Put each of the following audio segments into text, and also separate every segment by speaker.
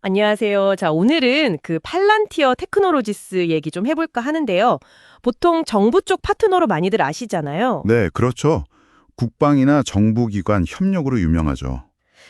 Speaker 1: 안녕하세요. 자, 오늘은 그 팔란티어 테크놀로지스 얘기 좀 해볼까 하는데요. 보통 정부 쪽 파트너로 많이들 아시잖아요.
Speaker 2: 네, 그렇죠. 국방이나 정부기관 협력으로 유명하죠.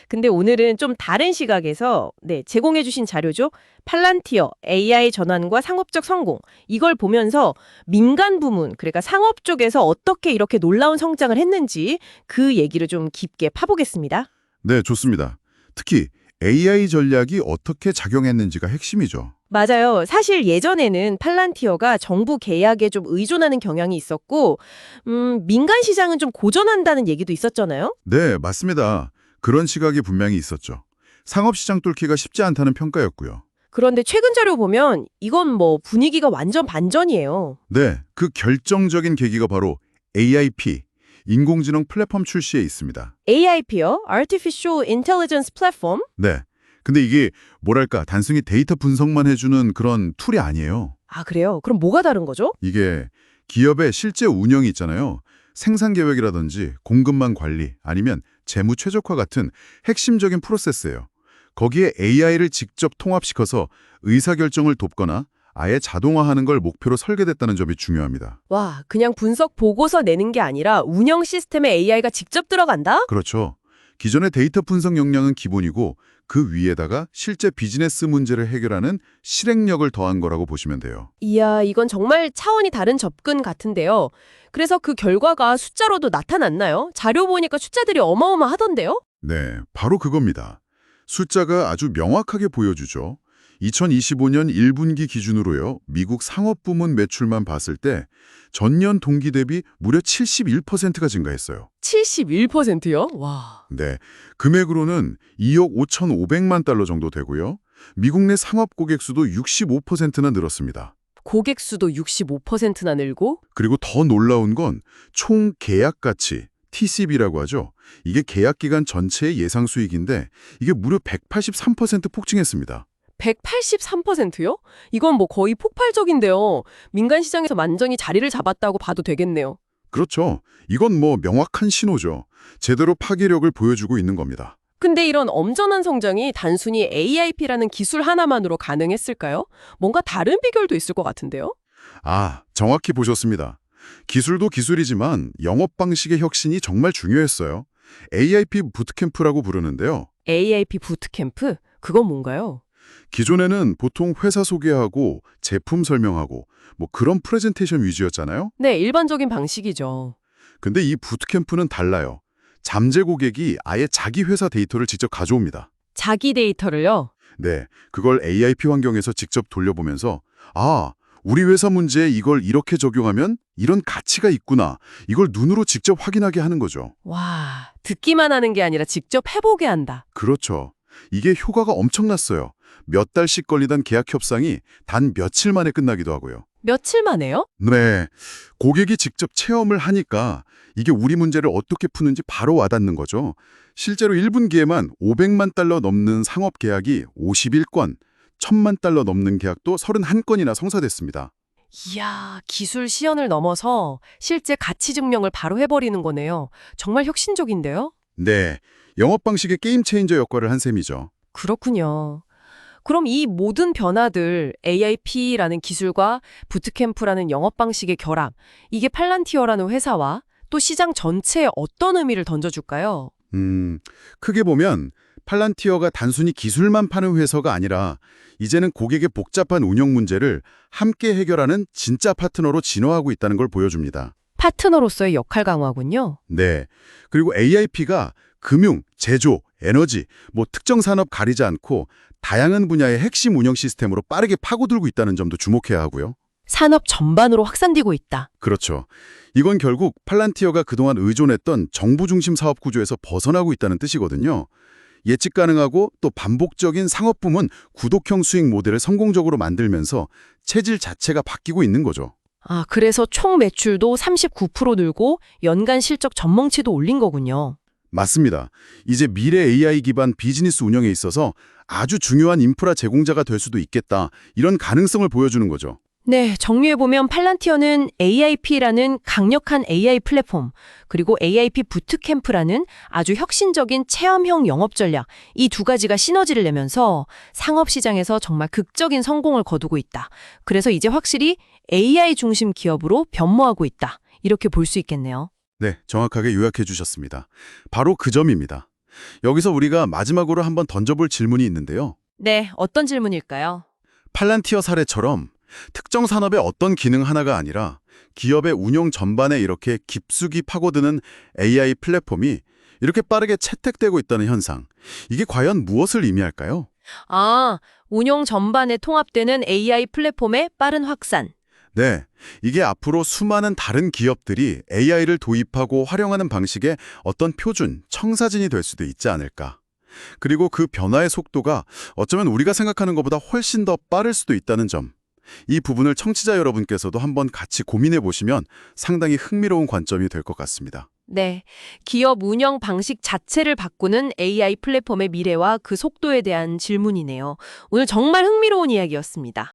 Speaker 1: 근데 오늘은 좀 다른 시각에서 제공해주신 자료죠. 팔란티어, AI 전환과 상업적 성공. 이걸 보면서 민간 부문, 그러니까 상업 쪽에서 어떻게 이렇게 놀라운 성장을 했는지 그 얘기를 좀 깊게 파보겠습니다.
Speaker 2: 네, 좋습니다. 특히 AI 전략이 어떻게 작용했는지가 핵심이죠.
Speaker 1: 맞아요. 사실 예전에는 팔란티어가 정부 계약에 좀 의존하는 경향이 있었고, 민간 시장은 좀 고전한다는 얘기도 있었잖아요.
Speaker 2: 네, 맞습니다. 그런 시각이 분명히 있었죠. 상업시장 뚫기가 쉽지 않다는 평가였고요.
Speaker 1: 그런데 최근 자료 보면 이건 뭐 분위기가 완전 반전이에요.
Speaker 2: 네, 그 결정적인 계기가 바로 AIP, 인공지능 플랫폼 출시에 있습니다.
Speaker 1: AIP요? Artificial Intelligence Platform?
Speaker 2: 네, 근데 이게 뭐랄까 단순히 데이터 분석만 해주는 그런 툴이 아니에요.
Speaker 1: 아, 그래요? 그럼 뭐가 다른 거죠?
Speaker 2: 이게 기업의 실제 운영이 있잖아요. 생산 계획이라든지 공급망 관리 아니면 재무 최적화 같은 핵심적인 프로세스예요. 거기에 AI를 직접 통합시켜서 의사결정을 돕거나 아예 자동화하는 걸 목표로 설계됐다는 점이 중요합니다.
Speaker 1: 와, 그냥 분석 보고서 내는 게 아니라 운영 시스템에 AI가 직접 들어간다?
Speaker 2: 그렇죠. 기존의 데이터 분석 역량은 기본이고 그 위에다가 실제 비즈니스 문제를 해결하는 실행력을 더한 거라고 보시면 돼요.
Speaker 1: 이야, 이건 정말 차원이 다른 접근 같은데요. 그래서 그 결과가 숫자로도 나타났나요? 자료 보니까 숫자들이 어마어마하던데요?
Speaker 2: 네, 바로 그겁니다. 숫자가 아주 명확하게 보여주죠. 2025년 1분기 기준으로요. 미국 상업부문 매출만 봤을 때 전년 동기 대비 무려 71%가 증가했어요.
Speaker 1: 71%요? 와.
Speaker 2: 네, 금액으로는 2억 5,500만 달러 정도 되고요. 미국 내 상업 고객 수도 65%나 늘었습니다.
Speaker 1: 고객 수도 65%나 늘고?
Speaker 2: 그리고 더 놀라운 건 총 계약 가치, TCB라고 하죠. 이게 계약 기간 전체의 예상 수익인데 이게 무려 183% 폭증했습니다.
Speaker 1: 183%요? 이건 뭐 거의 폭발적인데요. 민간 시장에서 완전히 자리를 잡았다고 봐도 되겠네요.
Speaker 2: 그렇죠. 이건 뭐 명확한 신호죠. 제대로 파괴력을 보여주고 있는 겁니다.
Speaker 1: 근데 이런 엄청난 성장이 단순히 AIP라는 기술 하나만으로 가능했을까요? 뭔가 다른 비결도 있을 것 같은데요?
Speaker 2: 아, 정확히 보셨습니다. 기술도 기술이지만 영업 방식의 혁신이 정말 중요했어요. AIP 부트캠프라고 부르는데요.
Speaker 1: AIP 부트캠프? 그건 뭔가요?
Speaker 2: 기존에는 보통 회사 소개하고 제품 설명하고 뭐 그런 프레젠테이션 위주였잖아요.
Speaker 1: 네, 일반적인 방식이죠.
Speaker 2: 근데 이 부트캠프는 달라요. 잠재 고객이 아예 자기 회사 데이터를 직접 가져옵니다.
Speaker 1: 자기 데이터를요?
Speaker 2: 네, 그걸 AIP 환경에서 직접 돌려보면서 아, 우리 회사 문제에 이걸 이렇게 적용하면 이런 가치가 있구나. 이걸 눈으로 직접 확인하게 하는 거죠.
Speaker 1: 와, 듣기만 하는 게 아니라 직접 해보게 한다.
Speaker 2: 그렇죠. 이게 효과가 엄청났어요. 몇 달씩 걸리던 계약 협상이 단 며칠 만에 끝나기도 하고요.
Speaker 1: 며칠 만에요?
Speaker 2: 네, 고객이 직접 체험을 하니까 이게 우리 문제를 어떻게 푸는지 바로 와닿는 거죠. 실제로 1분기에만 500만 달러 넘는 상업 계약이 51건, 1000만 달러 넘는 계약도 31건이나 성사됐습니다.
Speaker 1: 이야, 기술 시연을 넘어서 실제 가치 증명을 바로 해버리는 거네요. 정말 혁신적인데요?
Speaker 2: 네, 영업 방식의 게임 체인저 역할을 한 셈이죠.
Speaker 1: 그렇군요. 그럼 이 모든 변화들, AIP라는 기술과 부트캠프라는 영업 방식의 결합, 이게 팔란티어라는 회사와 또 시장 전체에 어떤 의미를 던져줄까요?
Speaker 2: 크게 보면 팔란티어가 단순히 기술만 파는 회사가 아니라 이제는 고객의 복잡한 운영 문제를 함께 해결하는 진짜 파트너로 진화하고 있다는 걸 보여줍니다.
Speaker 1: 파트너로서의 역할 강화군요.
Speaker 2: 네. 그리고 AIP가 금융, 제조, 에너지, 뭐 특정 산업 가리지 않고 다양한 분야의 핵심 운영 시스템으로 빠르게 파고들고 있다는 점도 주목해야 하고요.
Speaker 1: 산업 전반으로 확산되고 있다.
Speaker 2: 그렇죠. 이건 결국 팔란티어가 그동안 의존했던 정부 중심 사업 구조에서 벗어나고 있다는 뜻이거든요. 예측 가능하고 또 반복적인 상업 부문 구독형 수익 모델을 성공적으로 만들면서 체질 자체가 바뀌고 있는 거죠.
Speaker 1: 아, 그래서 총 매출도 39% 늘고 연간 실적 전망치도 올린 거군요.
Speaker 2: 맞습니다. 이제 미래 AI 기반 비즈니스 운영에 있어서 아주 중요한 인프라 제공자가 될 수도 있겠다. 이런 가능성을 보여주는 거죠.
Speaker 1: 네, 정리해보면 팔란티어는 AIP라는 강력한 AI 플랫폼, 그리고 AIP 부트캠프라는 아주 혁신적인 체험형 영업 전략, 이 두 가지가 시너지를 내면서 상업시장에서 정말 극적인 성공을 거두고 있다. 그래서 이제 확실히 AI 중심 기업으로 변모하고 있다. 이렇게 볼 수 있겠네요.
Speaker 2: 네, 정확하게 요약해 주셨습니다. 바로 그 점입니다. 여기서 우리가 마지막으로 한번 던져볼 질문이 있는데요.
Speaker 1: 네, 어떤 질문일까요?
Speaker 2: 팔란티어 사례처럼 특정 산업의 어떤 기능 하나가 아니라 기업의 운영 전반에 이렇게 깊숙이 파고드는 AI 플랫폼이 이렇게 빠르게 채택되고 있다는 현상. 이게 과연 무엇을 의미할까요?
Speaker 1: 아, 운용 전반에 통합되는 AI 플랫폼의 빠른 확산.
Speaker 2: 네, 이게 앞으로 수많은 다른 기업들이 AI를 도입하고 활용하는 방식의 어떤 표준, 청사진이 될 수도 있지 않을까. 그리고 그 변화의 속도가 어쩌면 우리가 생각하는 것보다 훨씬 더 빠를 수도 있다는 점. 이 부분을 청취자 여러분께서도 한번 같이 고민해 보시면 상당히 흥미로운 관점이 될 것 같습니다.
Speaker 1: 네, 기업 운영 방식 자체를 바꾸는 AI 플랫폼의 미래와 그 속도에 대한 질문이네요. 오늘 정말 흥미로운 이야기였습니다.